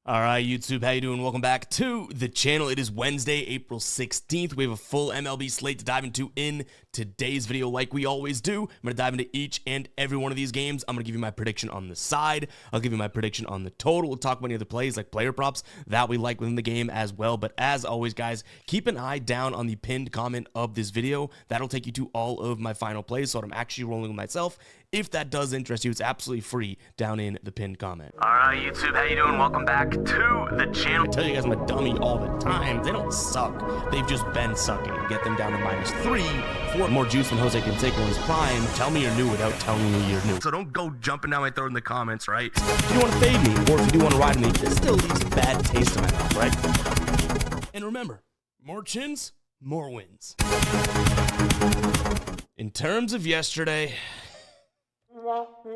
All right, YouTube, how you doing? Welcome back to the channel. It is Wednesday, April 16th. We have a full MLB slate to dive into in today's video like we always do. I'm going to dive into each and every one of these games. I'm going to give you my prediction on the side. I'll give you my prediction on the total. We'll talk about any other plays like player props that we like within the game as well. But as always, guys, keep an eye down on the pinned comment of this video. That'll take you to all of my final plays, so I'm actually rolling with myself. If that does interest you, it's absolutely free down in the pinned comment. All right, YouTube, how you doing? Welcome back to the channel. I tell you guys I'm a dummy all the time. They don't suck. They've just been sucking. Get them down to -3 for more juice than Jose Canseco in his prime. Tell me you're new without telling me you're new. So don't go jumping down my throat in the comments, right? If you want to fade me, or if you do want to ride me, this still leaves a bad taste in my mouth, right? And remember, more chins, more wins. In terms of yesterday,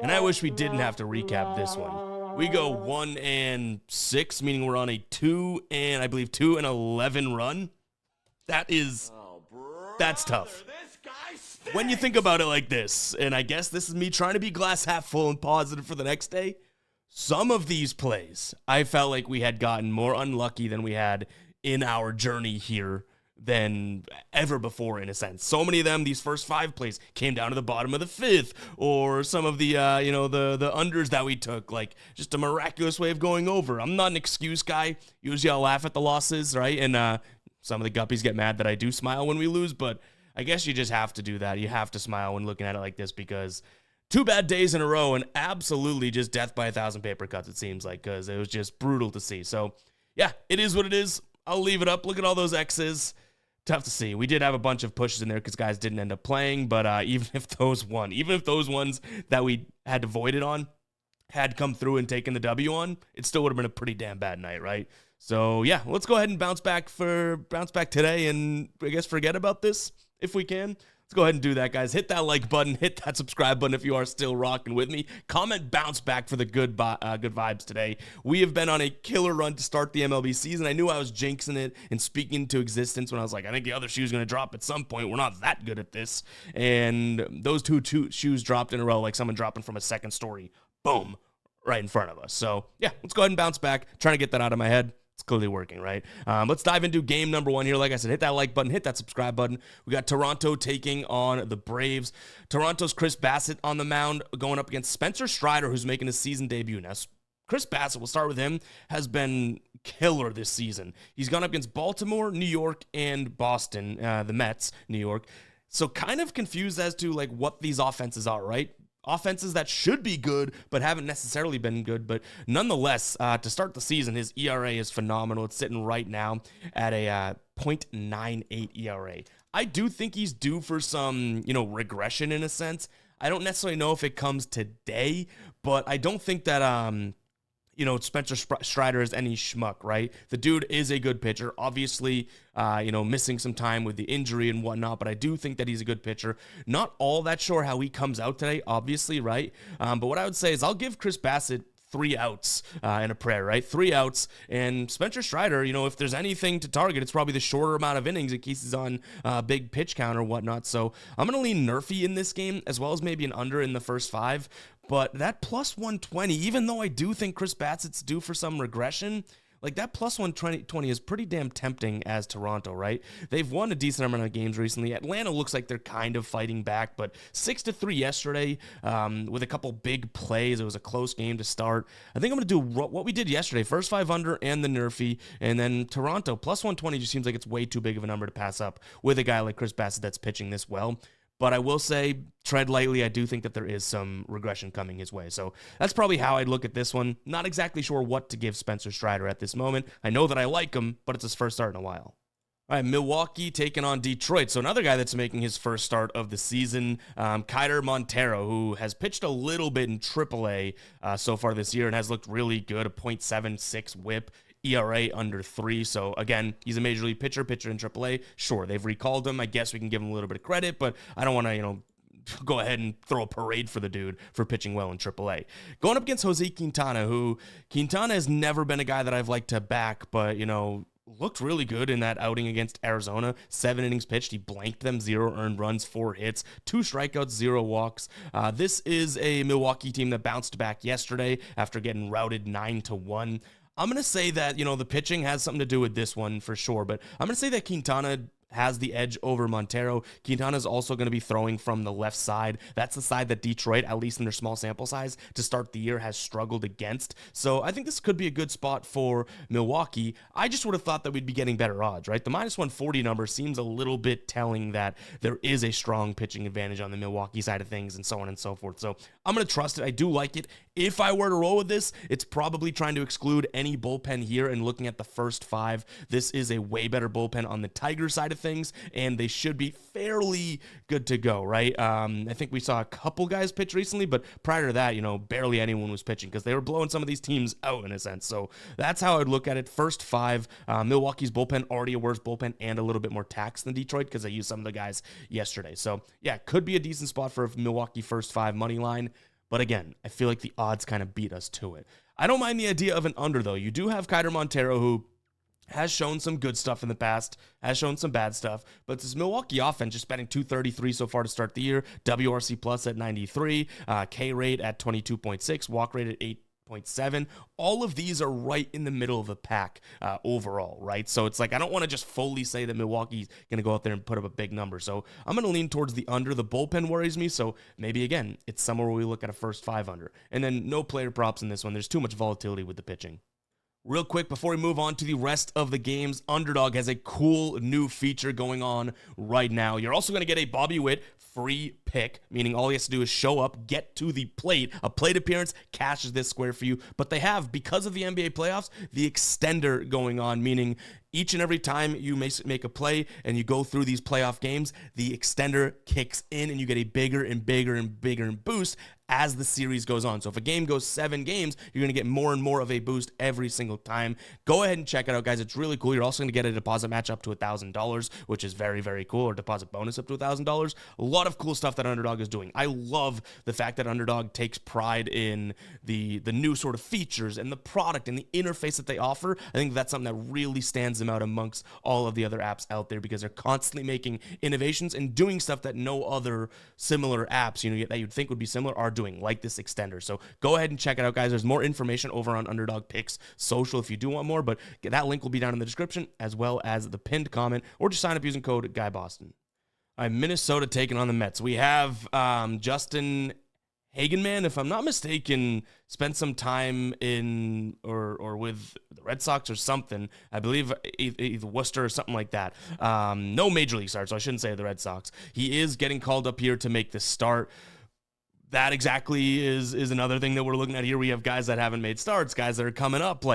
and I wish we didn't have to recap this one. We go 1-6, meaning we're on a 2-11 run. That's tough. When you think about it like this, and I guess this is me trying to be glass half full and positive for the next day, some of these plays, I felt like we had gotten more unlucky than we had in our journey here than ever before, in a sense. So many of them, these first 5 plays came down to the bottom of the 5th, or some of the the unders that we took, like just a miraculous way of going over. I'm not an excuse guy. Usually I'll laugh at the losses, right? And some of the guppies get mad that I do smile when we lose, but I guess you just have to do that. You have to smile when looking at it like this, because 2 bad days in a row and absolutely just death by 1,000 paper cuts, it seems like, because it was just brutal to see. So yeah, it is what it is. I'll leave it up. Look at all those X's. Tough to see. We did have a bunch of pushes in there because guys didn't end up playing, but even if those ones that we had to void it on had come through and taken the W on, it still would have been a pretty damn bad night, right? So yeah, let's go ahead and bounce back today, and I guess forget about this if we can. Let's go ahead and do that, guys. Hit that like button, hit that subscribe button if you are still rocking with me. Comment bounce back for the good vibes today. We have been on a killer run to start the MLB season. I knew I was jinxing it and speaking into existence when I was like, I think the other shoe's going to drop at some point. We're not that good at this. And those two shoes dropped in a row, like someone dropping from a second story. Boom, right in front of us. So yeah, let's go ahead and bounce back. Trying to get that out of my head. It's clearly working, right? Let's dive into game number 1 here. Like I said, hit that like button, hit that subscribe button. We got Toronto taking on the Braves. Toronto's Chris Bassitt on the mound going up against Spencer Strider, who's making his season debut. Now, Chris Bassitt, we'll start with him, has been killer this season. He's gone up against Baltimore, New York, and Boston, the Mets, New York. So kind of confused as to like what these offenses are, right? Offenses that should be good, but haven't necessarily been good. But nonetheless, to start the season, his ERA is phenomenal. It's sitting right now at a .98 ERA. I do think he's due for some, regression in a sense. I don't necessarily know if it comes today, but I don't think that, Spencer Strider is any schmuck, right? The dude is a good pitcher. Obviously, missing some time with the injury and whatnot, but I do think that he's a good pitcher. Not all that sure how he comes out today, obviously, right? But what I would say is I'll give Chris Bassitt 3 outs in a prayer, right? 3 outs. And Spencer Strider, if there's anything to target, it's probably the shorter amount of innings in case he's on big pitch count or whatnot. So I'm going to lean Nerfy in this game, as well as maybe an under in the first 5. But that plus 120, even though I do think Chris Bassitt's due for some regression, like that plus 120 is pretty damn tempting as Toronto, right? They've won a decent amount of games recently. Atlanta looks like they're kind of fighting back, but 6-3 yesterday with a couple big plays. It was a close game to start. I think I'm going to do what we did yesterday, first 5 under and the Nerfy, and then Toronto. Plus 120 just seems like it's way too big of a number to pass up with a guy like Chris Bassitt that's pitching this well. But I will say, tread lightly, I do think that there is some regression coming his way. So that's probably how I'd look at this one. Not exactly sure what to give Spencer Strider at this moment. I know that I like him, but it's his first start in a while. All right, Milwaukee taking on Detroit. So another guy that's making his first start of the season, Keider Montero, who has pitched a little bit in AAA so far this year and has looked really good, a .76 whip. ERA under 3. So again, he's a major league pitcher in AAA. Sure, they've recalled him. I guess we can give him a little bit of credit, but I don't want to, go ahead and throw a parade for the dude for pitching well in AAA. Going up against Jose Quintana, who Quintana has never been a guy that I've liked to back, but looked really good in that outing against Arizona. 7 innings pitched. He blanked them, 0 earned runs, 4 hits, 2 strikeouts, 0 walks. This is a Milwaukee team that bounced back yesterday after getting routed 9-1. I'm going to say that, the pitching has something to do with this one for sure, but I'm going to say that Quintana has the edge over Montero. Quintana's also going to be throwing from the left side. That's the side that Detroit, at least in their small sample size, to start the year has struggled against. So I think this could be a good spot for Milwaukee. I just would have thought that we'd be getting better odds, right? The minus 140 number seems a little bit telling that there is a strong pitching advantage on the Milwaukee side of things and so on and so forth. So I'm going to trust it. I do like it. If I were to roll with this, it's probably trying to exclude any bullpen here and looking at the first 5. This is a way better bullpen on the Tiger side of things, and they should be fairly good to go, right? I think we saw a couple guys pitch recently, but prior to that, barely anyone was pitching because they were blowing some of these teams out in a sense. So that's how I'd look at it. First 5, Milwaukee's bullpen, already a worse bullpen and a little bit more taxed than Detroit because they used some of the guys yesterday. So yeah, could be a decent spot for a Milwaukee first 5 money line. But again, I feel like the odds kind of beat us to it. I don't mind the idea of an under, though. You do have Keider Montero, who has shown some good stuff in the past, has shown some bad stuff, but this Milwaukee offense just betting 233 so far to start the year, WRC plus at 93, K rate at 22.6, walk rate at 8.7. All of these are right in the middle of the pack overall, right? So it's like I don't want to just fully say that Milwaukee's going to go out there and put up a big number. So I'm going to lean towards the under. The bullpen worries me, so maybe, again, it's somewhere where we look at a first 5 under. And then no player props in this one. There's too much volatility with the pitching. Real quick, before we move on to the rest of the games, Underdog has a cool new feature going on right now. You're also going to get a Bobby Witt free pick, meaning all he has to do is show up, get to the plate. A plate appearance cashes this square for you. But they have, because of the NBA playoffs, the extender going on, meaning each and every time you make a play and you go through these playoff games, the extender kicks in and you get a bigger and bigger and bigger boost as the series goes on. So if a game goes 7 games, you're going to get more and more of a boost every single time. Go ahead and check it out, guys. It's really cool. You're also going to get a deposit match up to $1,000, which is very, very cool, or deposit bonus up to $1,000. A lot of cool stuff that Underdog is doing. I love the fact that Underdog takes pride in the new sort of features and the product and the interface that they offer. I think that's something that really stands them out amongst all of the other apps out there because they're constantly making innovations and doing stuff that no other similar apps, that you'd think would be similar are doing, like this extender. So go ahead and check it out, guys. There's more information over on Underdog Picks social if you do want more, but that link will be down in the description as well as the pinned comment, or just sign up using code GUYBOSTON. All right, Minnesota taking on the Mets. We have Justin Hagenman, if I'm not mistaken, spent some time in or with the Red Sox or something. I believe either Worcester or something like that. No major league start, so I shouldn't say the Red Sox. He is getting called up here to make the start. That exactly is another thing that we're looking at here. We have guys that haven't made starts, guys that are coming up.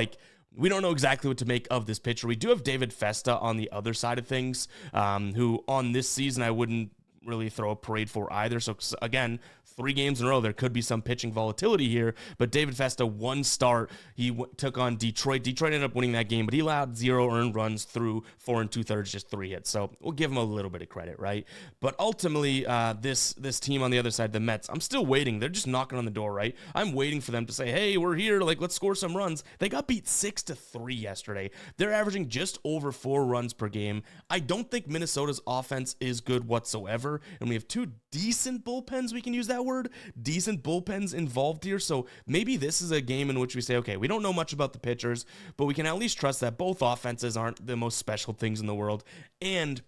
We don't know exactly what to make of this pitcher. We do have David Festa on the other side of things, who on this season I wouldn't really throw a parade for either. So again, 3 games in a row, there could be some pitching volatility here, but David Festa, 1 start. He took on Detroit. Detroit ended up winning that game, but he allowed 0 earned runs through 4 2/3, just 3 hits. So we'll give him a little bit of credit, right? But ultimately, this team on the other side, the Mets, I'm still waiting. They're just knocking on the door, right? I'm waiting for them to say, hey, we're here. Let's score some runs. They got beat 6-3 yesterday. They're averaging just over 4 runs per game. I don't think Minnesota's offense is good whatsoever, and we have 2 decent bullpens, we can use that word, decent bullpens involved here. So maybe this is a game in which we say, okay, we don't know much about the pitchers, but we can at least trust that both offenses aren't the most special things in the world, and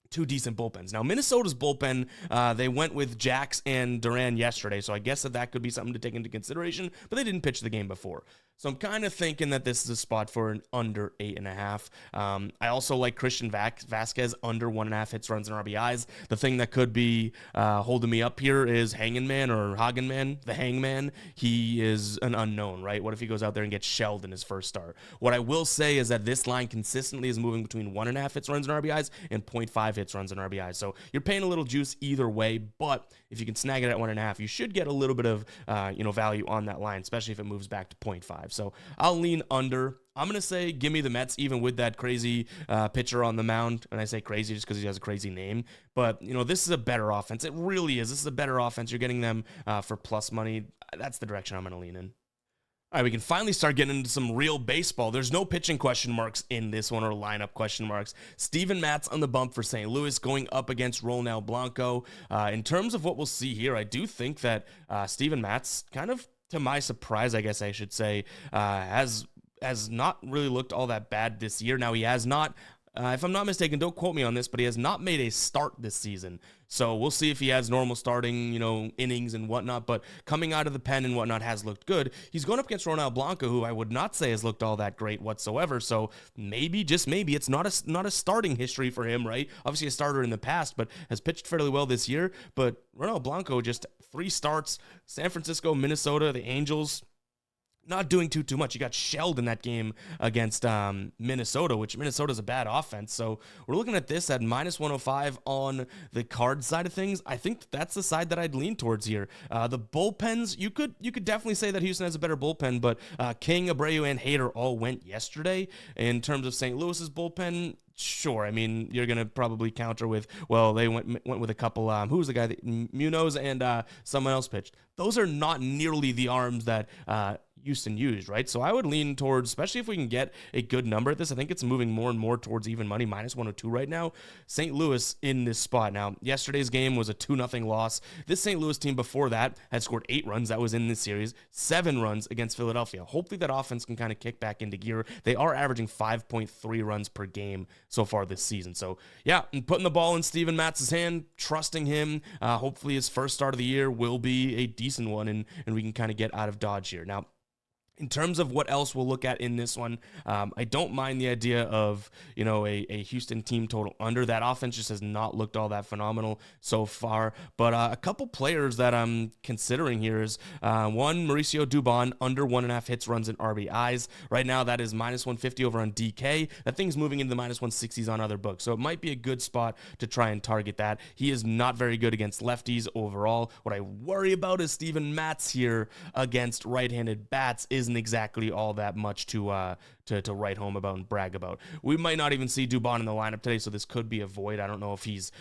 2 decent bullpens. Now, Minnesota's bullpen, they went with Jax and Duran yesterday, so I guess that could be something to take into consideration, but they didn't pitch the game before. So I'm kind of thinking that this is a spot for an under 8.5. I also like Christian Vasquez under 1.5 hits, runs, and RBIs. The thing that could be holding me up here is Hangman or Hagenman, the Hangman. He is an unknown, right? What if he goes out there and gets shelled in his first start? What I will say is that this line consistently is moving between 1.5 hits, runs, and RBIs and 0.5 hits, runs, and RBIs. So you're paying a little juice either way, but if you can snag it at 1.5, you should get a little bit of value on that line, especially if it moves back to 0.5. So I'll lean under. I'm going to say give me the Mets, even with that crazy pitcher on the mound. And I say crazy just because he has a crazy name. But, this is a better offense. It really is. This is a better offense. You're getting them for plus money. That's the direction I'm going to lean in. All right, we can finally start getting into some real baseball. There's no pitching question marks in this one or lineup question marks. Steven Matz on the bump for St. Louis going up against Ronel Blanco. In terms of what we'll see here, I do think that Steven Matz, kind of to my surprise, I guess I should say, has has not really looked all that bad this year. Now, he has not, if I'm not mistaken, don't quote me on this, but he has not made a start this season. So we'll see if he has normal starting, innings and whatnot. But coming out of the pen and whatnot has looked good. He's going up against Ronald Blanco, who I would not say has looked all that great whatsoever. So maybe, just maybe, it's not a starting history for him, right? Obviously a starter in the past, but has pitched fairly well this year. But Ronald Blanco, just 3 starts, San Francisco, Minnesota, the Angels, not doing too much. He got shelled in that game against Minnesota, which Minnesota's a bad offense. So we're looking at this at minus 105 on the card side of things. I think that's the side that I'd lean towards here. The bullpens, you could definitely say that Houston has a better bullpen, but King, Abreu, and Hader all went yesterday. In terms of St. Louis's bullpen, sure. I mean, you're going to probably counter with, well, they went with a couple, who was the guy that Munoz and someone else pitched. Those are not nearly the arms that Houston used, right? So I would lean towards, especially if we can get a good number at this, I think it's moving more and more towards even money, minus 102 right now. St. Louis in this spot. Now, yesterday's game was a 2-0 loss. This St. Louis team before that had scored 8 runs. That was in this series, 7 runs against Philadelphia. Hopefully that offense can kind of kick back into gear. They are averaging 5.3 runs per game so far this season. So yeah, I'm putting the ball in Steven Matz's hand, trusting him. Hopefully his first start of the year will be a decent one, and we can kind of get out of Dodge here. Now, in terms of what else we'll look at in this one, I don't mind the idea of, a Houston team total under. That offense just has not looked all that phenomenal so far. But a couple players that I'm considering here is one, Mauricio Dubon, under 1.5 hits, runs, and RBIs. Right now, that is minus 150 over on DK. That thing's moving into the minus 160s on other books. So it might be a good spot to try and target that. He is not very good against lefties overall. What I worry about is Steven Matz here against right-handed bats isn't exactly all that much to write home about and brag about. We might not even see Dubon in the lineup today, so this could be a void. I don't know if he's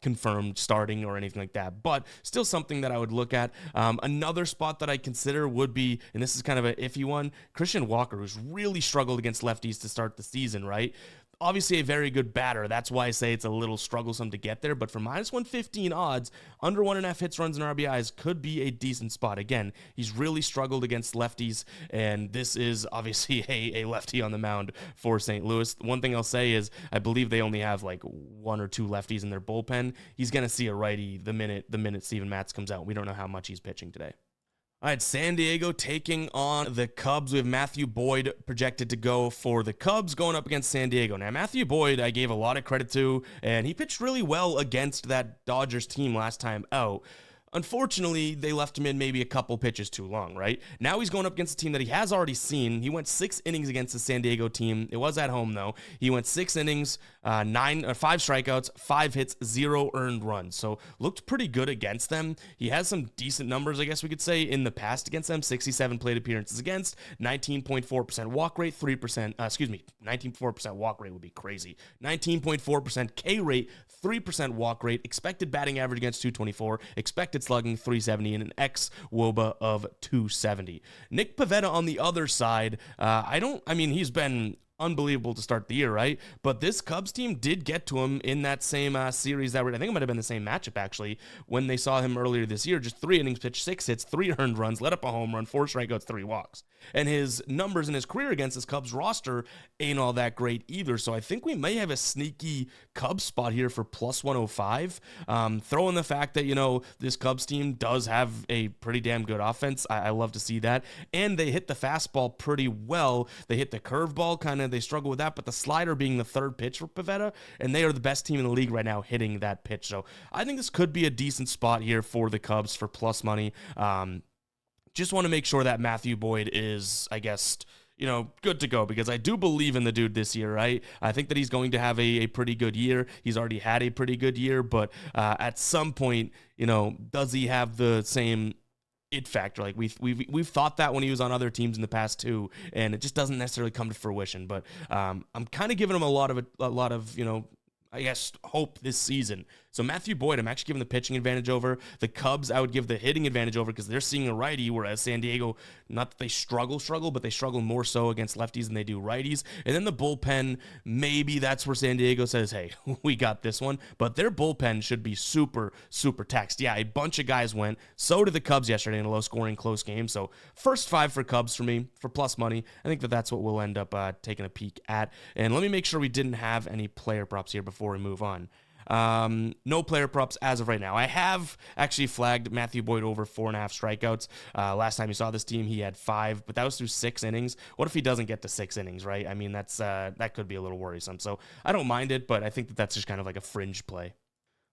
confirmed starting or anything like that, but still something that I would look at. Another spot that I consider would be, and this is kind of an iffy one, Christian Walker, who's really struggled against lefties to start the season, right? Obviously a very good batter. That's why I say it's a little strugglesome to get there. But for minus 115 odds, under 1.5 hits, runs, and RBIs could be a decent spot. Again, he's really struggled against lefties, and this is obviously a lefty on the mound for St. Louis. One thing I'll say is I believe they only have like 1 or 2 lefties in their bullpen. He's going to see a righty the minute Steven Matz comes out. We don't know how much he's pitching today. All right, San Diego taking on the Cubs. We have Matthew Boyd projected to go for the Cubs going up against San Diego. Now, Matthew Boyd, I gave a lot of credit to, and he pitched really well against that Dodgers team last time out. Unfortunately, they left him in maybe a couple pitches too long, right? Now he's going up against a team that he has already seen. He went 6 innings against the San Diego team. It was at home, though. He went 6 innings, 5 strikeouts, 5 hits, 0 earned runs. So looked pretty good against them. He has some decent numbers, I guess we could say, in the past against them. 67 plate appearances against, 19.4% walk rate, 19.4% walk rate would be crazy. 19.4% K rate, 3% walk rate, expected batting average against 224, expected slugging 370, and an xWOBA of 270. Nick Pivetta on the other side, he's been unbelievable to start the year, right? But this Cubs team did get to him in that same series I think it might have been the same matchup, actually, when they saw him earlier this year. Just 3 innings pitched, 6 hits, 3 earned runs, let up a home run, 4 strikeouts, 3 walks. And his numbers in his career against this Cubs roster ain't all that great either. So I think we may have a sneaky Cubs spot here for plus 105. Throw in the fact that, this Cubs team does have a pretty damn good offense. I love to see that. And they hit the fastball pretty well. They hit the curveball, they struggle with that, but the slider being the 3rd pitch for Pivetta, and they are the best team in the league right now hitting that pitch. So I think this could be a decent spot here for the Cubs for plus money. Just want to make sure that Matthew Boyd is, I guess, good to go, because I do believe in the dude this year, right? I think that he's going to have a pretty good year. He's already had a pretty good year, but at some point, does he have the same it factor? Like we've thought that when he was on other teams in the past too, and it just doesn't necessarily come to fruition. But I'm kind of giving him a lot of I guess hope this season So Matthew Boyd, I'm actually giving the pitching advantage over. The Cubs, I would give the hitting advantage over because they're seeing a righty, whereas San Diego, not that they struggle, but they struggle more so against lefties than they do righties. And then the bullpen, maybe that's where San Diego says, hey, we got this one. But their bullpen should be super, super taxed. Yeah, a bunch of guys went. So did the Cubs yesterday in a low-scoring, close game. So first 5 for Cubs for me, for plus money. I think that's what we'll end up taking a peek at. And let me make sure we didn't have any player props here before we move on. No player props as of right now. I have actually flagged Matthew Boyd over 4.5 strikeouts. Last time you saw this team, he had 5, but that was through 6 innings. What if he doesn't get to 6 innings, right? I mean, that could be a little worrisome. So I don't mind it, but I think that's just kind of like a fringe play.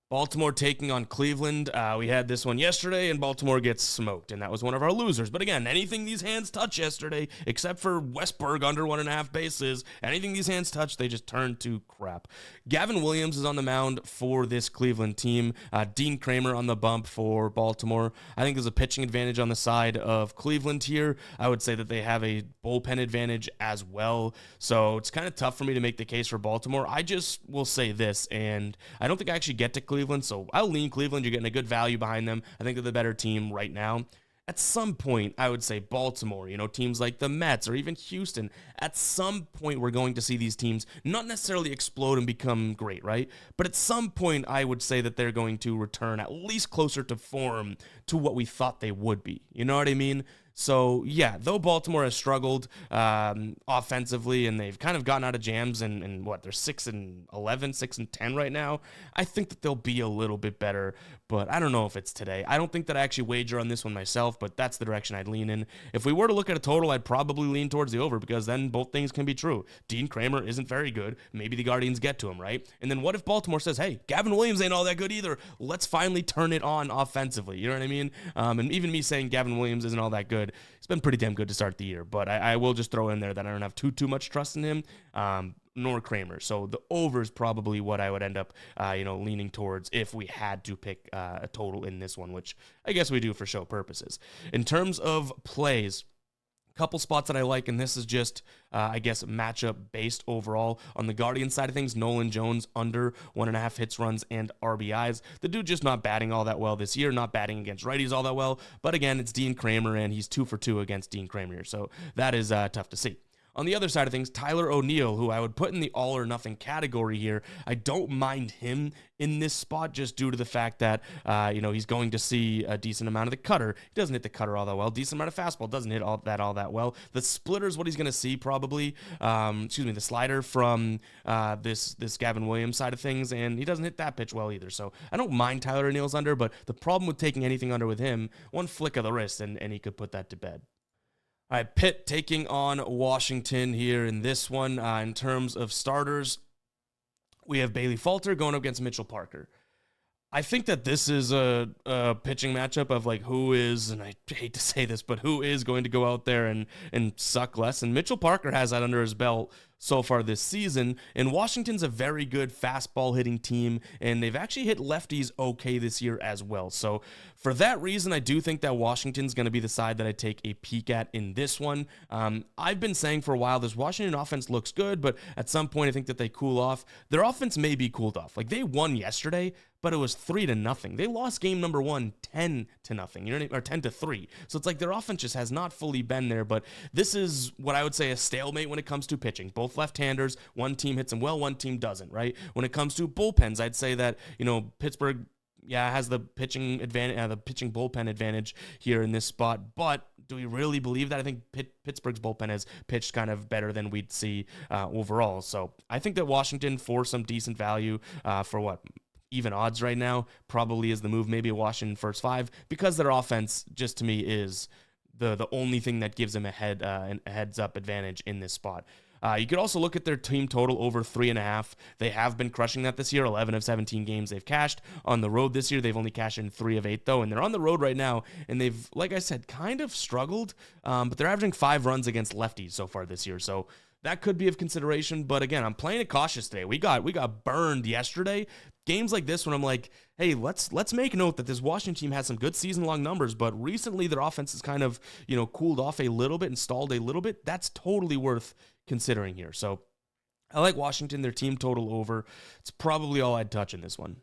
Baltimore taking on Cleveland. We had this one yesterday, and Baltimore gets smoked, and that was one of our losers. But again, anything these hands touch yesterday, except for Westberg under 1.5 bases, anything these hands touch, they just turn to crap. Gavin Williams is on the mound for this Cleveland team. Dean Kramer on the bump for Baltimore. I think there's a pitching advantage on the side of Cleveland here. I would say that they have a bullpen advantage as well. So it's kind of tough for me to make the case for Baltimore. I just will say this, and I don't think I actually get to Cleveland, so I'll lean Cleveland. You're getting a good value behind them. I think they're the better team right now. At some point, I would say Baltimore, teams like the Mets or even Houston, at some point we're going to see these teams not necessarily explode and become great, right? But at some point, I would say that they're going to return at least closer to form to what we thought they would be. You know what I mean? So, yeah, though Baltimore has struggled offensively and they've kind of gotten out of jams and they're 6-11, 6-10 right now, I think that they'll be a little bit better, but I don't know if it's today. I don't think that I actually wager on this one myself, but that's the direction I'd lean in. If we were to look at a total, I'd probably lean towards the over because then both things can be true. Dean Kramer isn't very good. Maybe the Guardians get to him, right? And then what if Baltimore says, hey, Gavin Williams ain't all that good either. Let's finally turn it on offensively. You know what I mean? And even me saying Gavin Williams isn't all that good, it's been pretty damn good to start the year, but I will just throw in there that I don't have too much trust in him, nor Kramer. So the over is probably what I would end up, leaning towards if we had to pick a total in this one, which I guess we do for show purposes. In terms of plays, couple spots that I like, and this is just, matchup based overall. On the Guardian side of things, Nolan Jones under 1.5 hits, runs, and RBIs. The dude just not batting all that well this year, not batting against righties all that well, but again, it's Dean Kramer, and he's 2 for 2 against Dean Kramer, so that is tough to see. On the other side of things, Tyler O'Neill, who I would put in the all or nothing category here, I don't mind him in this spot just due to the fact that, he's going to see a decent amount of the cutter. He doesn't hit the cutter all that well. Decent amount of fastball, doesn't hit all that well. The splitter is what he's going to see probably. The slider from this Gavin Williams side of things, and he doesn't hit that pitch well either. So I don't mind Tyler O'Neill's under, but the problem with taking anything under with him, one flick of the wrist, and he could put that to bed. All right, Pitt taking on Washington here in this one. In terms of starters, we have Bailey Falter going up against Mitchell Parker. I think that this is a pitching matchup of who is, and I hate to say this, but who is going to go out there and suck less. And Mitchell Parker has that under his belt so far this season, and Washington's a very good fastball hitting team, and they've actually hit lefties okay this year as well. So for that reason, I do think that Washington's going to be the side that I take a peek at in this one. I've been saying for a while this Washington offense looks good, but at some point I think that they cool off. Their offense may be cooled off. They won yesterday, but it was 3-0. They lost game number 1 10-0, or 10-3. So it's their offense just has not fully been there, but this is what I would say a stalemate when it comes to pitching. Both left-handers, one team hits them well, one team doesn't, right? When it comes to bullpens, I'd say that, Pittsburgh, has the pitching advantage, the pitching bullpen advantage here in this spot, but do we really believe that? I think Pittsburgh's bullpen has pitched kind of better than we'd see overall. So I think that Washington, for some decent value, for even odds right now, probably is the move. Maybe a Washington first 5, because their offense just to me is the only thing that gives them a heads up advantage in this spot. You could also look at their team total over 3.5. They have been crushing that this year. 11 of 17 games they've cashed. On the road this year, they've only cashed in 3 of 8, though, and they're on the road right now, and they've, like I said, kind of struggled, but they're averaging 5 runs against lefties so far this year, so that could be of consideration. But again, I'm playing it cautious today. We got burned yesterday. Games like this when I'm like, hey, let's make note that this Washington team has some good season-long numbers, but recently their offense has kind of, cooled off a little bit and stalled a little bit. That's totally worth considering here. So I like Washington, their team total over. It's probably all I'd touch in this one.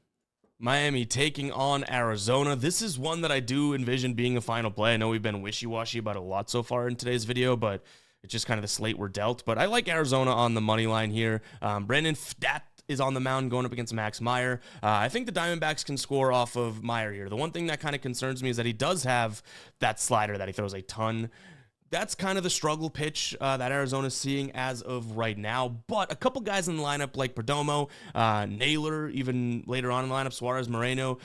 Miami taking on Arizona. This is one that I do envision being a final play. I know we've been wishy-washy about a lot so far in today's video, but it's just kind of the slate we're dealt. But I like Arizona on the money line here. Brandon Pfaadt is on the mound going up against Max Meyer. I think the Diamondbacks can score off of Meyer here. The one thing that kind of concerns me is that he does have that slider that he throws a ton. That's kind of the struggle pitch that Arizona's seeing as of right now. But a couple guys in the lineup like Perdomo, Naylor, even later on in the lineup, Suarez, Moreno,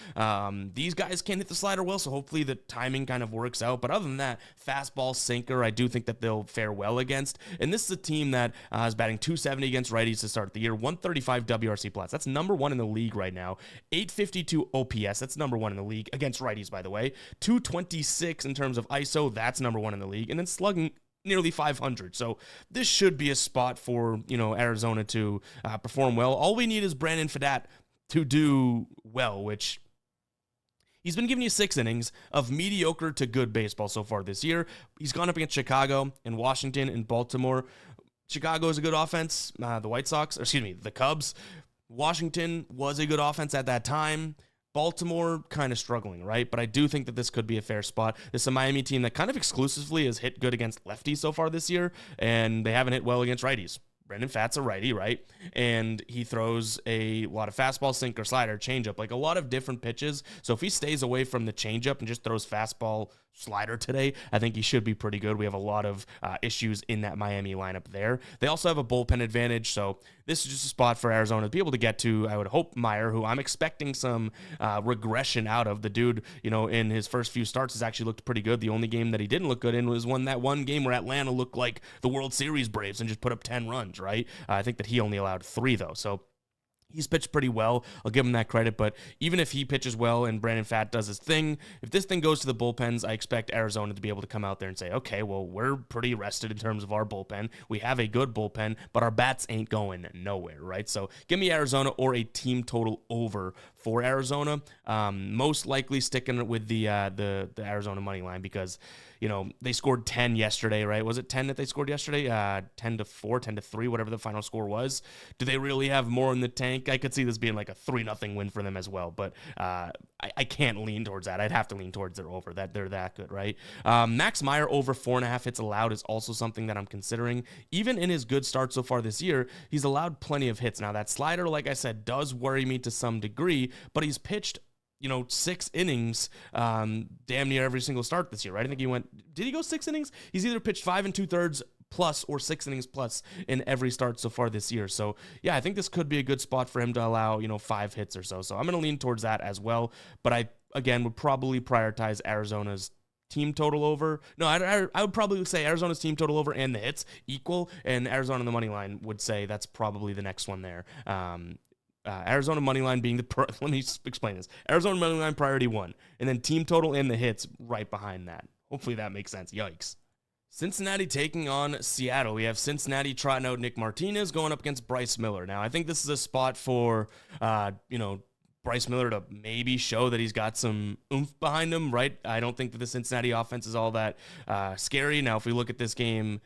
these guys can hit the slider well, so hopefully the timing kind of works out. But other than that, fastball, sinker, I do think that they'll fare well against. And this is a team that is batting .270 against righties to start the year, 135 WRC plus. That's number one in the league right now. 852 OPS, that's number one in the league against righties, by the way. 226 in terms of ISO, that's number one in the league. And then slugging nearly 500. So this should be a spot for, Arizona to perform well. All we need is Brandon Pfaadt to do well, which he's been giving you 6 innings of mediocre to good baseball so far this year. He's gone up against Chicago and Washington and Baltimore. Chicago is a good offense. The Cubs. Washington was a good offense at that time. Baltimore kind of struggling, right? But I do think that this could be a fair spot. This is a Miami team that kind of exclusively has hit good against lefties so far this year, and they haven't hit well against righties. Brandon Pfaadt's a righty, right? And he throws a lot of fastball, sinker, slider, changeup, like a lot of different pitches. So if he stays away from the changeup and just throws fastball, slider today, I think he should be pretty good. We have a lot of issues in that Miami lineup there. They also have a bullpen advantage, so this is just a spot for Arizona to be able to get to. I would hope Meyer, who I'm expecting some regression out of. The dude, in his first few starts has actually looked pretty good. The only game that he didn't look good in was that one game where Atlanta looked like the World Series Braves and just put up 10 runs, right? I think that he only allowed 3, though, so he's pitched pretty well. I'll give him that credit, but even if he pitches well and Brandon Pfaadt does his thing, if this thing goes to the bullpens, I expect Arizona to be able to come out there and say, okay, well, we're pretty rested in terms of our bullpen. We have a good bullpen, but our bats ain't going nowhere, right? So give me Arizona or a team total over for Arizona. Most likely sticking with the Arizona money line because they scored 10 yesterday, right? Was it 10 that they scored yesterday? 10-4, 10-3, whatever the final score was. Do they really have more in the tank? I could see this being like a 3-0 win for them as well, but I can't lean towards that. I'd have to lean towards their over. That they're that good, right? Max Meyer over 4.5 hits allowed is also something that I'm considering. Even in his good start so far this year, he's allowed plenty of hits. Now that slider, like I said, does worry me to some degree, but he's pitched 6 innings damn near every single start this year, right? I think did he go 6 innings? He's either pitched 5 2/3 plus or 6 innings plus in every start so far this year. So yeah, I think this could be a good spot for him to allow, 5 hits or so. So I'm going to lean towards that as well. But I, again, would probably prioritize Arizona's team total over. No, I would probably say Arizona's team total over and the hits equal, and Arizona on the money line would say that's probably the next one there. Arizona money line being let me explain this. Arizona money line priority 1, and then team total and the hits right behind that. Hopefully that makes sense. Yikes. Cincinnati taking on Seattle. We have Cincinnati trotting out Nick Martinez going up against Bryce Miller. Now, I think this is a spot for, Bryce Miller to maybe show that he's got some oomph behind him, right? I don't think that the Cincinnati offense is all that scary. Now, if we look at this game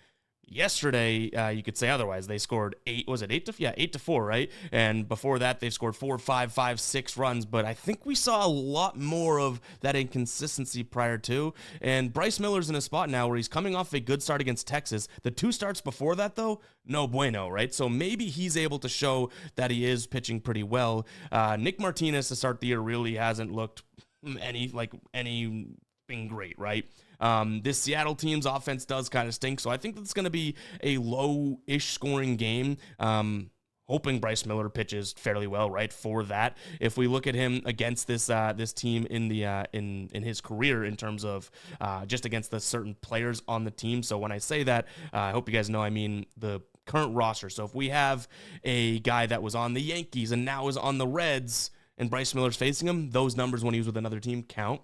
yesterday, you could say otherwise. They scored 8 to 4, right? And before that, they've scored 4, 5, 5, 6 runs. But I think we saw a lot more of that inconsistency prior to. And Bryce Miller's in a spot now where he's coming off a good start against Texas. The 2 starts before that, though, no bueno, right? So maybe he's able to show that he is pitching pretty well. Nick Martinez to start the year really hasn't looked anything great, right? This Seattle team's offense does kind of stink, so I think that's going to be a low-ish scoring game. Hoping Bryce Miller pitches fairly well, right? For that, if we look at him against this team in in his career, in terms of just against the certain players on the team. So when I say that, I hope you guys know I mean the current roster. So if we have a guy that was on the Yankees and now is on the Reds, and Bryce Miller's facing him, those numbers when he was with another team count.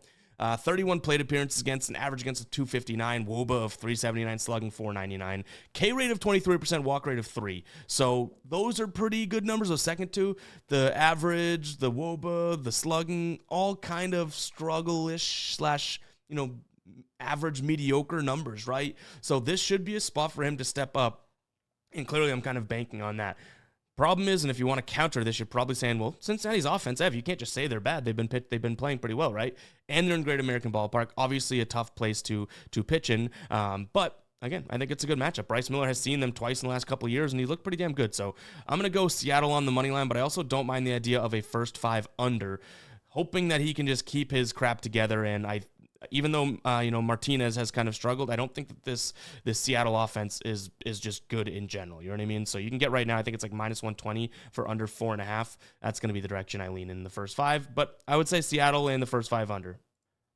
31 plate appearances against, an average against of 259, WOBA of 379, slugging 499, K rate of 23%, walk rate of 3. So those are pretty good numbers. Those second two, the average, the WOBA, the slugging, all kind of struggle-ish / average mediocre numbers, right? So this should be a spot for him to step up, and clearly I'm kind of banking on that. Problem is, and if you want to counter this, you're probably saying, well, Cincinnati's offense, you can't just say they're bad. They've been playing pretty well, right? And they're in Great American Ballpark. Obviously a tough place to pitch in, but again, I think it's a good matchup. Bryce Miller has seen them twice in the last couple of years, and he looked pretty damn good. So I'm going to go Seattle on the money line, but I also don't mind the idea of a first 5 under, hoping that he can just keep his crap together. And even though Martinez has kind of struggled, I don't think that this Seattle offense is just good in general. You know what I mean? So you can get right now, I think it's like -120 for under 4.5. That's going to be the direction I lean in the first 5. But I would say Seattle in the first 5 under.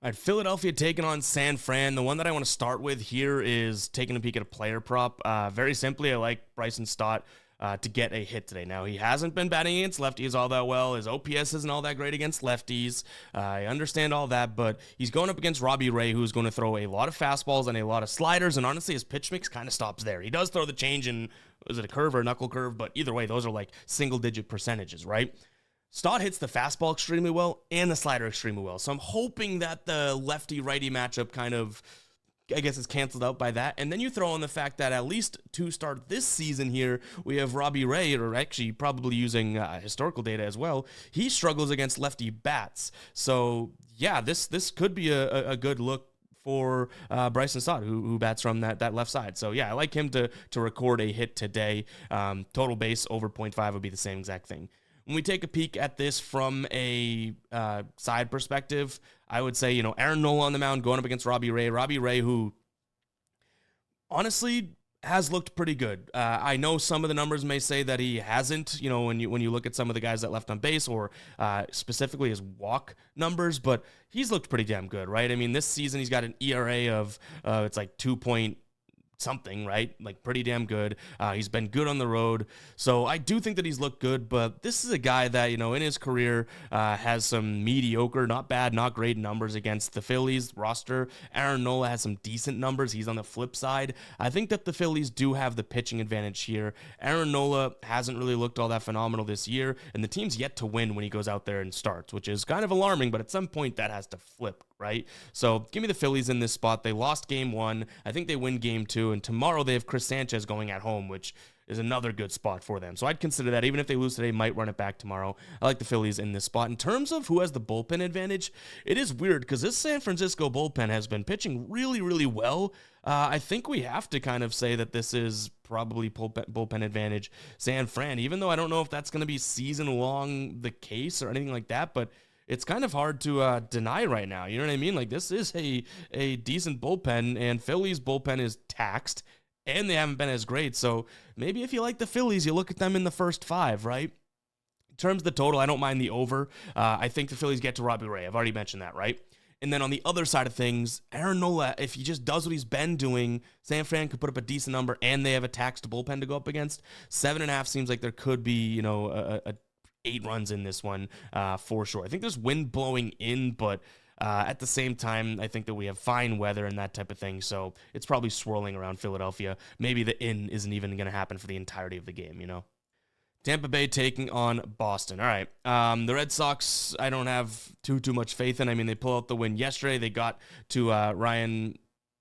All right, Philadelphia taking on San Fran. The one that I want to start with here is taking a peek at a player prop. Very simply, I like Bryson Stott to get a hit today. Now, he hasn't been batting against lefties all that well. His OPS isn't all that great against lefties. I understand all that, but he's going up against Robbie Ray, who's going to throw a lot of fastballs and a lot of sliders, and honestly, his pitch mix kind of stops there. He does throw the change in, is it a curve or a knuckle curve? But either way, those are like single-digit percentages, right? Stott hits the fastball extremely well and the slider extremely well. So I'm hoping that the lefty-righty matchup kind of, I guess, is canceled out by that. And then you throw in the fact that at least to start this season here, we have Robbie Ray, or actually probably using historical data as well. He struggles against lefty bats. So yeah, this could be a good look for Bryson Stott, who bats from that left side. So yeah, I like him to record a hit today. Total base over 0.5 would be the same exact thing. When we take a peek at this from a side perspective, I would say, Aaron Nola on the mound going up against Robbie Ray. Robbie Ray, who honestly has looked pretty good. I know some of the numbers may say that he hasn't, when you look at some of the guys that left on base or specifically his walk numbers, but he's looked pretty damn good, right? I mean, this season he's got an ERA of, it's like 2 point something, right? Like pretty damn good. He's been good on the road. So I do think that he's looked good, but this is a guy that, in his career has some mediocre, not bad, not great numbers against the Phillies roster. Aaron Nola has some decent numbers. He's on the flip side. I think that the Phillies do have the pitching advantage here. Aaron Nola hasn't really looked all that phenomenal this year, and the team's yet to win when he goes out there and starts, which is kind of alarming, but at some point that has to flip, right? So give me the Phillies in this spot. They lost game 1. I think they win game 2, and tomorrow they have Chris Sanchez going at home, which is another good spot for them. So I'd consider that. Even if they lose today, might run it back tomorrow. I like the Phillies in this spot. In terms of who has the bullpen advantage, it is weird because this San Francisco bullpen has been pitching really, really well. I think we have to kind of say that this is probably bullpen advantage San Fran, even though I don't know if that's going to be season-long the case or anything like that, but it's kind of hard to deny right now. You know what I mean? Like, this is a decent bullpen, and Phillies bullpen is taxed, and they haven't been as great. So maybe if you like the Phillies, you look at them in the first 5, right? In terms of the total, I don't mind the over. I think the Phillies get to Robbie Ray. I've already mentioned that, right? And then on the other side of things, Aaron Nola, if he just does what he's been doing, San Fran could put up a decent number, and they have a taxed bullpen to go up against. 7.5 seems like there could be, a 8 runs in this one for sure. I think there's wind blowing in, but at the same time, I think that we have fine weather and that type of thing, so it's probably swirling around Philadelphia. Maybe the in isn't even going to happen for the entirety of the game, Tampa Bay taking on Boston. All right. The Red Sox, I don't have too much faith in. I mean, they pulled out the win yesterday. They got to Ryan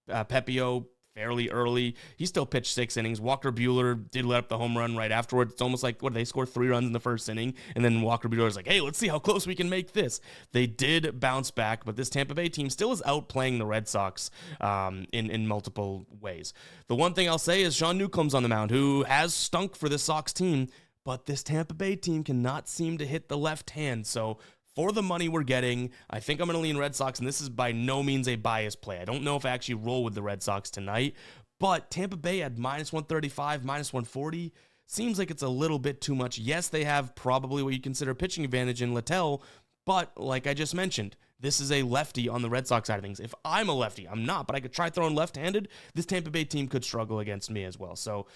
Pepio fairly early. He still pitched 6 innings. Walker Buehler did let up the home run right afterwards. It's almost like, they scored 3 runs in the first inning, and then Walker Buehler was like, hey, let's see how close we can make this. They did bounce back, but this Tampa Bay team still is outplaying the Red Sox in multiple ways. The one thing I'll say is Sean Newcomb's on the mound, who has stunk for this Sox team, but this Tampa Bay team cannot seem to hit the left hand. So for the money we're getting, I think I'm going to lean Red Sox, and this is by no means a bias play. I don't know if I actually roll with the Red Sox tonight, but Tampa Bay at -135, -140 seems like it's a little bit too much. Yes, they have probably what you consider pitching advantage in Littell, but like I just mentioned, this is a lefty on the Red Sox side of things. If I'm a lefty, I'm not, but I could try throwing left-handed. This Tampa Bay team could struggle against me as well. So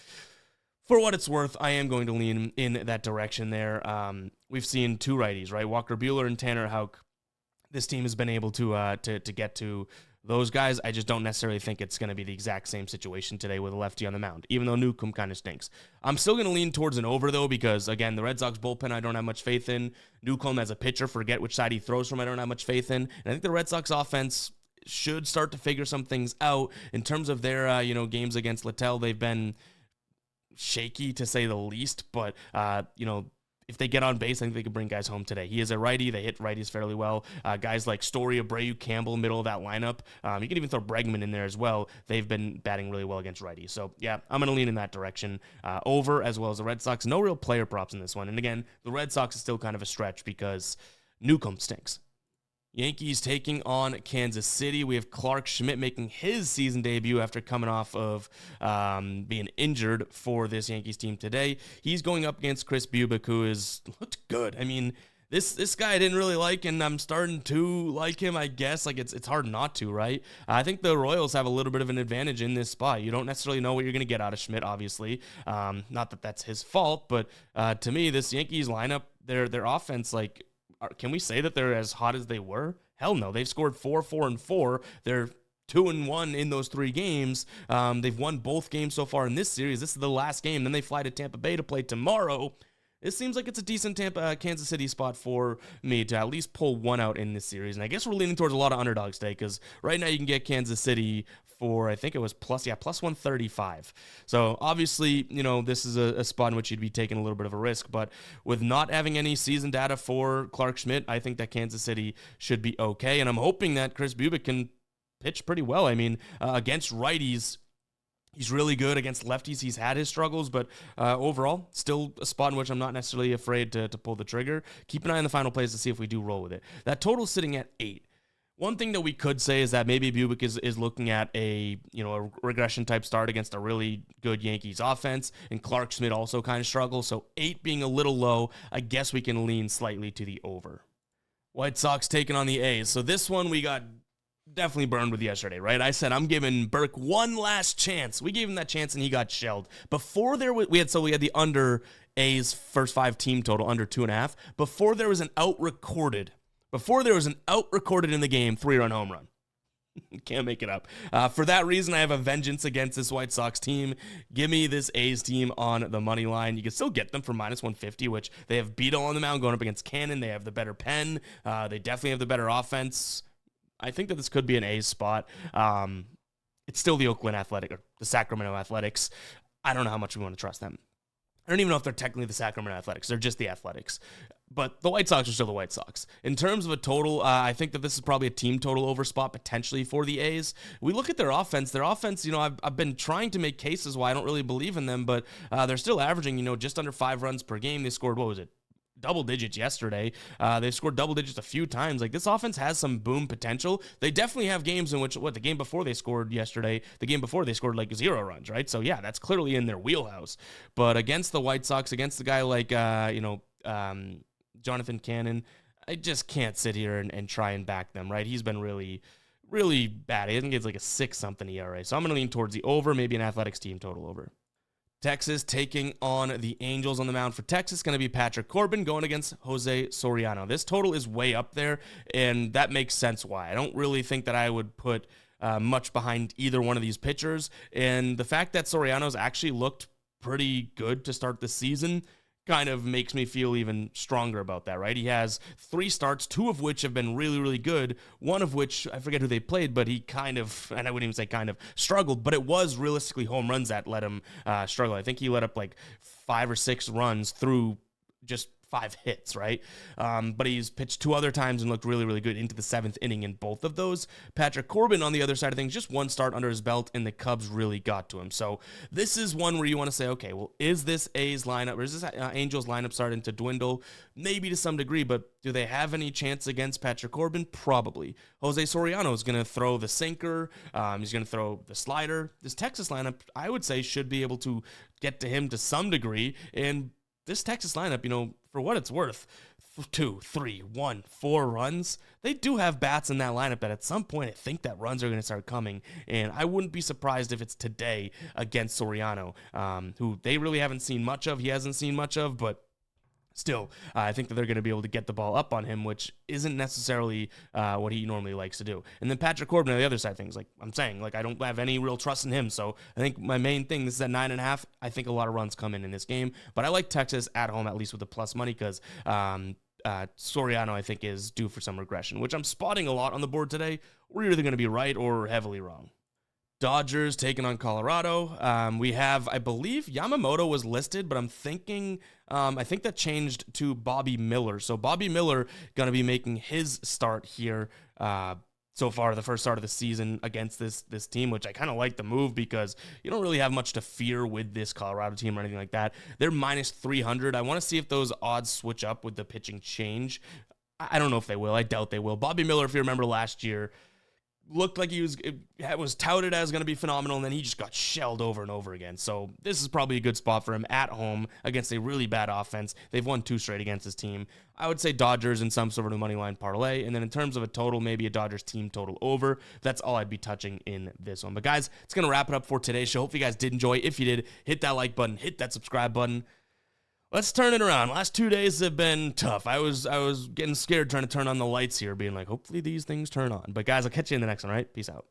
for what it's worth, I am going to lean in that direction there. We've seen 2 righties, right? Walker Buehler and Tanner Houck. This team has been able to get to those guys. I just don't necessarily think it's going to be the exact same situation today with a lefty on the mound, even though Newcomb kind of stinks. I'm still going to lean towards an over, though, because, again, the Red Sox bullpen I don't have much faith in. Newcomb as a pitcher, forget which side he throws from, I don't have much faith in. And I think the Red Sox offense should start to figure some things out in terms of their games against Littell. They've been shaky to say the least, but, if they get on base, I think they could bring guys home today. He is a righty. They hit righties fairly well. Guys like Story, Abreu, Campbell, middle of that lineup. You can even throw Bregman in there as well. They've been batting really well against righties. So, yeah, I'm going to lean in that direction. Over, as well as the Red Sox. No real player props in this one. And, again, the Red Sox is still kind of a stretch because Newcomb stinks. Yankees taking on Kansas City. We have Clark Schmidt making his season debut after coming off of being injured for this Yankees team today. He's going up against Chris Bubic, who has looked good. I mean, this guy I didn't really like, and I'm starting to like him, I guess. Like, it's hard not to, right? I think the Royals have a little bit of an advantage in this spot. You don't necessarily know what you're going to get out of Schmidt, obviously. Not that that's his fault, but to me, this Yankees lineup, their offense, like, can we say that they're as hot as they were? Hell no. They've scored 4, 4, and 4. They're 2-1 in those 3 games. They've won both games so far in this series. This is the last game. Then they fly to Tampa Bay to play tomorrow. It seems like it's a decent Kansas City spot for me to at least pull one out in this series. And I guess we're leaning towards a lot of underdogs today because right now you can get Kansas City for, I think it was plus 135. So obviously, this is a spot in which you'd be taking a little bit of a risk. But with not having any season data for Clark Schmidt, I think that Kansas City should be okay. And I'm hoping that Chris Bubic can pitch pretty well. I mean, against righties, he's really good. Against lefties, he's had his struggles, but overall, still a spot in which I'm not necessarily afraid to pull the trigger. Keep an eye on the final plays to see if we do roll with it. That total's sitting at 8. One thing that we could say is that maybe Bubic is looking at a regression type start against a really good Yankees offense, and Clark Schmidt also kind of struggles. So 8 being a little low, I guess we can lean slightly to the over. White Sox taking on the A's. So this one we got definitely burned with yesterday, right? I said I'm giving Burke one last chance. We gave him that chance and he got shelled. Before there was, we had the under A's first 5 team total under 2.5. Before there was an out recorded in the game 3-run home run. Can't make it up. For that reason, I have a vengeance against this White Sox team. Give me this A's team on the money line. You can still get them for minus 150, which they have Beto on the mound going up against Cannon. They have the better pen. They definitely have the better offense. I think that this could be an A's spot. It's still the the Sacramento Athletics. I don't know how much we want to trust them. I don't even know if they're technically the Sacramento Athletics. They're just the Athletics. But the White Sox are still the White Sox. In terms of a total, I think that this is probably a team total over spot potentially for the A's. We look at their offense. I've been trying to make cases why I don't really believe in them, but they're still averaging, just under 5 runs per game. They scored, double digits yesterday. They've scored double digits a few times. Like, this offense has some boom potential. They definitely have games in which, the game before they scored yesterday, the game before they scored like 0 runs, right? So yeah, that's clearly in their wheelhouse. But against the White Sox, against a guy like, Jonathan Cannon, I just can't sit here and try and back them, right? He's been really, really bad. I think it's like a 6-something ERA. So I'm going to lean towards the over, maybe an Athletics team total over. Texas taking on the Angels. On the mound for Texas, going to be Patrick Corbin going against Jose Soriano. This total is way up there, and that makes sense why. I don't really think that I would put much behind either one of these pitchers, and the fact that Soriano's actually looked pretty good to start the season kind of makes me feel even stronger about that, right? He has 3 starts, 2 of which have been really, really good. One of which, I forget who they played, but he kind of, and I wouldn't even say kind of, struggled, but it was realistically home runs that let him struggle. I think he let up like 5 or 6 runs through just 5 hits, right? But he's pitched 2 other times and looked really, really good into the 7th inning in both of those. Patrick Corbin, on the other side of things, just 1 start under his belt, and the Cubs really got to him. So this is one where you want to say, okay, well, is this A's lineup, or is this Angels lineup starting to dwindle? Maybe to some degree, but do they have any chance against Patrick Corbin? Probably. Jose Soriano is going to throw the sinker. He's going to throw the slider. This Texas lineup, I would say, should be able to get to him to some degree, and this Texas lineup, for what it's worth, 2, 3, 1, 4 runs, they do have bats in that lineup that at some point I think that runs are going to start coming, and I wouldn't be surprised if it's today against Soriano, who they really haven't seen much of. He hasn't seen much of, but still, I think that they're going to be able to get the ball up on him, which isn't necessarily what he normally likes to do. And then Patrick Corbin on the other side of things, like I'm saying, I don't have any real trust in him. So I think my main thing, this is at 9.5. I think a lot of runs come in this game, but I like Texas at home, at least with the plus money, because Soriano, I think, is due for some regression, which I'm spotting a lot on the board today. We're either going to be right or heavily wrong. Dodgers taking on Colorado. We have, I believe Yamamoto was listed, but I'm thinking, I think that changed to Bobby Miller. So Bobby Miller going to be making his start here so far, the first start of the season against this team, which I kind of like the move because you don't really have much to fear with this Colorado team or anything like that. They're minus 300. I want to see if those odds switch up with the pitching change. I don't know if they will. I doubt they will. Bobby Miller, if you remember last year, looked like he was touted as going to be phenomenal, and then he just got shelled over and over again. So this is probably a good spot for him at home against a really bad offense. They've won 2 straight against this team. I would say Dodgers in some sort of money line parlay, and then in terms of a total, maybe a Dodgers team total over. That's all I'd be touching in this one. But guys, it's going to wrap it up for today's show. Hope you guys did enjoy. If you did, hit that like button, hit that subscribe button. Let's turn it around. Last 2 days have been tough. I was getting scared trying to turn on the lights here, being like, hopefully these things turn on. But guys, I'll catch you in the next one, all right? Peace out.